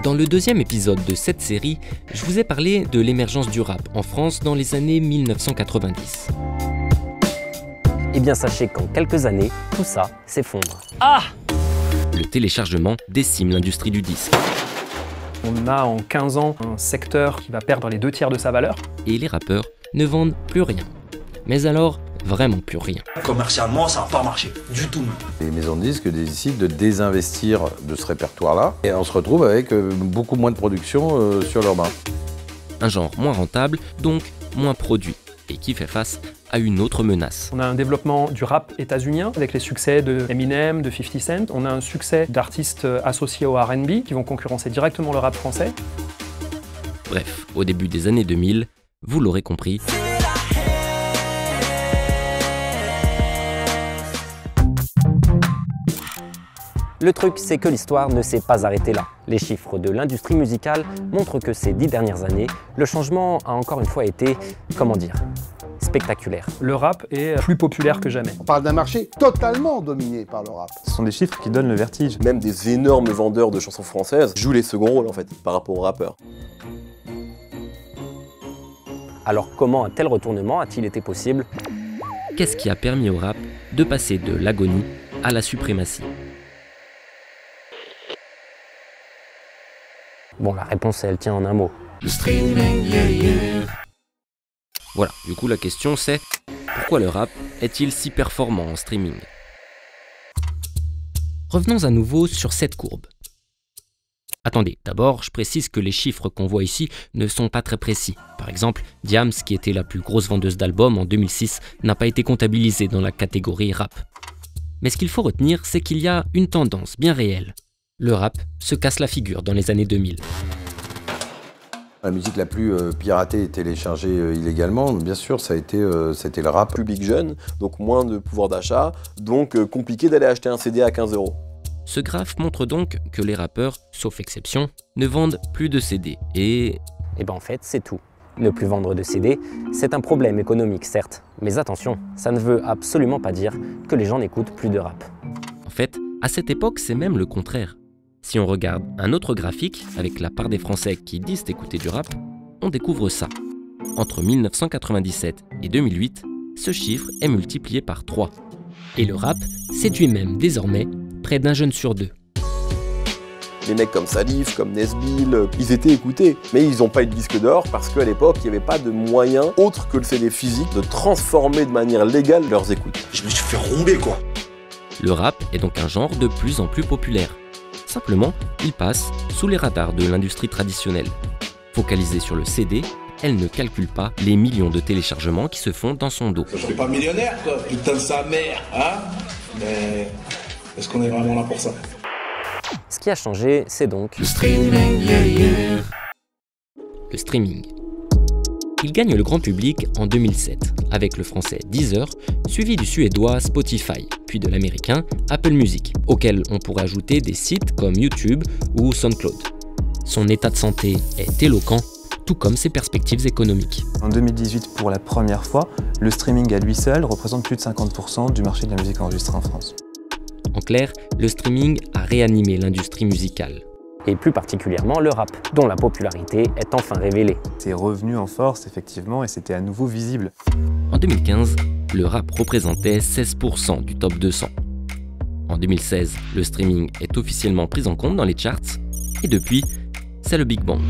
Dans le deuxième épisode de cette série, je vous ai parlé de l'émergence du rap en France dans les années 1990. Eh bien sachez qu'en quelques années, tout ça s'effondre. Ah! Le téléchargement décime l'industrie du disque. On a en 15 ans un secteur qui va perdre les 2/3 de sa valeur. Et les rappeurs ne vendent plus rien. Mais alors, vraiment plus rien. Commercialement, ça n'a pas marché, du tout. Les maisons de disques décident de désinvestir de ce répertoire-là et on se retrouve avec beaucoup moins de production sur leurs mains. Un genre moins rentable, donc moins produit, et qui fait face à une autre menace. On a un développement du rap états-unien avec les succès de Eminem, de 50 Cent. On a un succès d'artistes associés au R&B qui vont concurrencer directement le rap français. Bref, au début des années 2000, vous l'aurez compris, Le truc, c'est que l'histoire ne s'est pas arrêtée là. Les chiffres de l'industrie musicale montrent que ces 10 dernières années, le changement a encore une fois été, spectaculaire. Le rap est plus populaire que jamais. On parle d'un marché totalement dominé par le rap. Ce sont des chiffres qui donnent le vertige. Même des énormes vendeurs de chansons françaises jouent les seconds rôles en fait, par rapport aux rappeurs. Alors comment un tel retournement a-t-il été possible? Qu'est-ce qui a permis au rap de passer de l'agonie à la suprématie? Bon, la réponse, elle tient en un mot. Le streaming, yeah. Voilà, du coup la question c'est, pourquoi le rap est-il si performant en streaming? Revenons à nouveau sur cette courbe. Attendez, d'abord, je précise que les chiffres qu'on voit ici ne sont pas très précis. Par exemple, Diams, qui était la plus grosse vendeuse d'albums en 2006, n'a pas été comptabilisée dans la catégorie rap. Mais ce qu'il faut retenir, c'est qu'il y a une tendance bien réelle. Le rap se casse la figure dans les années 2000. La musique la plus piratée et téléchargée illégalement, bien sûr, c'était le rap. Public jeune, donc moins de pouvoir d'achat, donc compliqué d'aller acheter un CD à 15 €. Ce graphe montre donc que les rappeurs, sauf exception, ne vendent plus de CD et... Eh ben en fait, c'est tout. Ne plus vendre de CD, c'est un problème économique certes, mais attention, ça ne veut absolument pas dire que les gens n'écoutent plus de rap. En fait, à cette époque, c'est même le contraire. Si on regarde un autre graphique, avec la part des Français qui disent écouter du rap, on découvre ça. Entre 1997 et 2008, ce chiffre est multiplié par 3. Et le rap séduit même désormais près d'un jeune sur 2. Les mecs comme Salif, comme Nesbill, ils étaient écoutés. Mais ils n'ont pas eu de disque d'or parce qu'à l'époque, il n'y avait pas de moyen, autre que le CD physique, de transformer de manière légale leurs écoutes. Je me suis fait rouler quoi. Le rap est donc un genre de plus en plus populaire. Simplement, il passe sous les radars de l'industrie traditionnelle. Focalisée sur le CD, elle ne calcule pas les millions de téléchargements qui se font dans son dos. Je suis pas millionnaire quoi, putain de sa mère, hein. Mais est-ce qu'on est vraiment là pour ça? Ce qui a changé, c'est donc... Le streaming, yeah. Le streaming. Il gagne le grand public en 2007, avec le français Deezer, suivi du suédois Spotify, puis de l'américain Apple Music, auquel on pourrait ajouter des sites comme YouTube ou SoundCloud. Son état de santé est éloquent, tout comme ses perspectives économiques. En 2018, pour la première fois, le streaming à lui seul représente plus de 50% du marché de la musique enregistrée en France. En clair, le streaming a réanimé l'industrie musicale. Et plus particulièrement le rap, dont la popularité est enfin révélée. C'est revenu en force, effectivement, et c'était à nouveau visible. En 2015, le rap représentait 16% du top 200. En 2016, le streaming est officiellement pris en compte dans les charts, et depuis, c'est le Big Bang.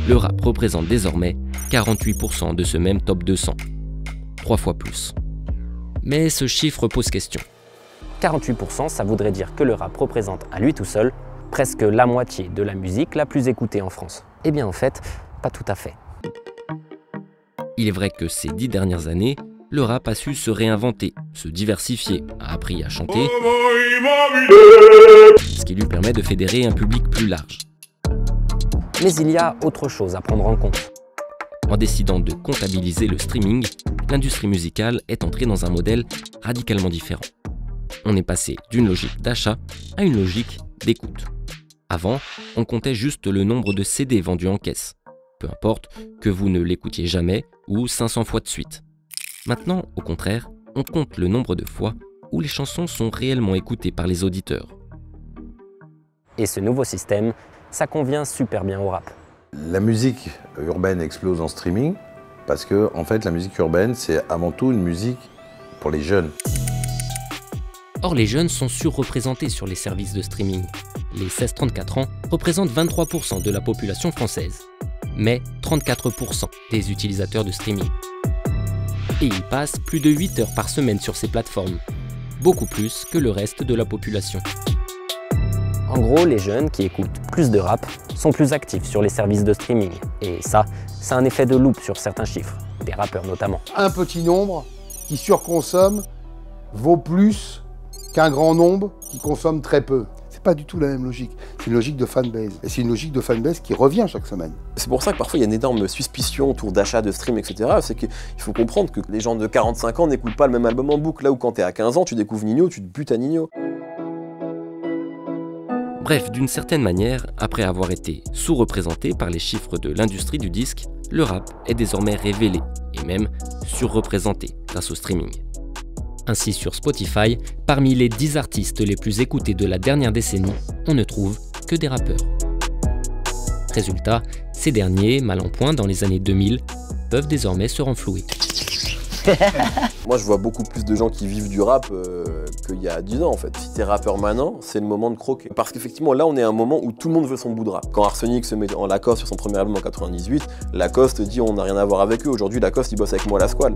Le rap représente désormais 48% de ce même top 200, 3 fois plus. Mais ce chiffre pose question. 48%, ça voudrait dire que le rap représente à lui tout seul presque la moitié de la musique la plus écoutée en France. Eh bien en fait, pas tout à fait. Il est vrai que ces 10 dernières années, le rap a su se réinventer, se diversifier, a appris à chanter, ce qui lui permet de fédérer un public plus large. Mais il y a autre chose à prendre en compte. En décidant de comptabiliser le streaming, l'industrie musicale est entrée dans un modèle radicalement différent. On est passé d'une logique d'achat à une logique d'écoute. Avant, on comptait juste le nombre de CD vendus en caisse. Peu importe que vous ne l'écoutiez jamais ou 500 fois de suite. Maintenant, au contraire, on compte le nombre de fois où les chansons sont réellement écoutées par les auditeurs. Et ce nouveau système, ça convient super bien au rap. La musique urbaine explose en streaming parce que en fait, la musique urbaine, c'est avant tout une musique pour les jeunes. Or, les jeunes sont surreprésentés sur les services de streaming. Les 16-34 ans représentent 23% de la population française, mais 34% des utilisateurs de streaming. Et ils passent plus de 8 heures par semaine sur ces plateformes, beaucoup plus que le reste de la population. En gros, les jeunes qui écoutent plus de rap sont plus actifs sur les services de streaming. Et ça a un effet de loupe sur certains chiffres, des rappeurs notamment. Un petit nombre qui surconsomme vaut plus qu'un grand nombre qui consomme très peu. C'est pas du tout la même logique. C'est une logique de fanbase. Et c'est une logique de fanbase qui revient chaque semaine. C'est pour ça que parfois il y a une énorme suspicion autour d'achats, de stream, etc. C'est qu'il faut comprendre que les gens de 45 ans n'écoutent pas le même album en boucle. Là où quand t'es à 15 ans, tu découvres Nino, tu te butes à Nino. Bref, d'une certaine manière, après avoir été sous-représenté par les chiffres de l'industrie du disque, le rap est désormais révélé et même surreprésenté grâce au streaming. Ainsi, sur Spotify, parmi les 10 artistes les plus écoutés de la dernière décennie, on ne trouve que des rappeurs. Résultat, ces derniers, mal en point dans les années 2000, peuvent désormais se renflouer. Moi je vois beaucoup plus de gens qui vivent du rap qu'il y a 10 ans en fait. Si t'es rappeur maintenant, c'est le moment de croquer. Parce qu'effectivement là on est à un moment où tout le monde veut son bout de rap. Quand Arsenic se met en Lacoste sur son premier album en 98, Lacoste dit on n'a rien à voir avec eux. Aujourd'hui Lacoste il bosse avec moi à la squale.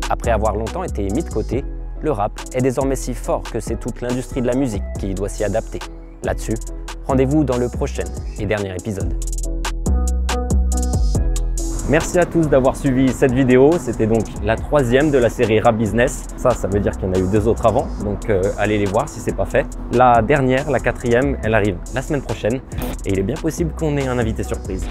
Après avoir longtemps été mis de côté, le rap est désormais si fort que c'est toute l'industrie de la musique qui doit s'y adapter. Là-dessus, rendez-vous dans le prochain et dernier épisode. Merci à tous d'avoir suivi cette vidéo. C'était donc la 3e de la série Rap Business. Ça veut dire qu'il y en a eu 2 autres avant, donc allez les voir si c'est pas fait. La dernière, la 4e, elle arrive la semaine prochaine et il est bien possible qu'on ait un invité surprise.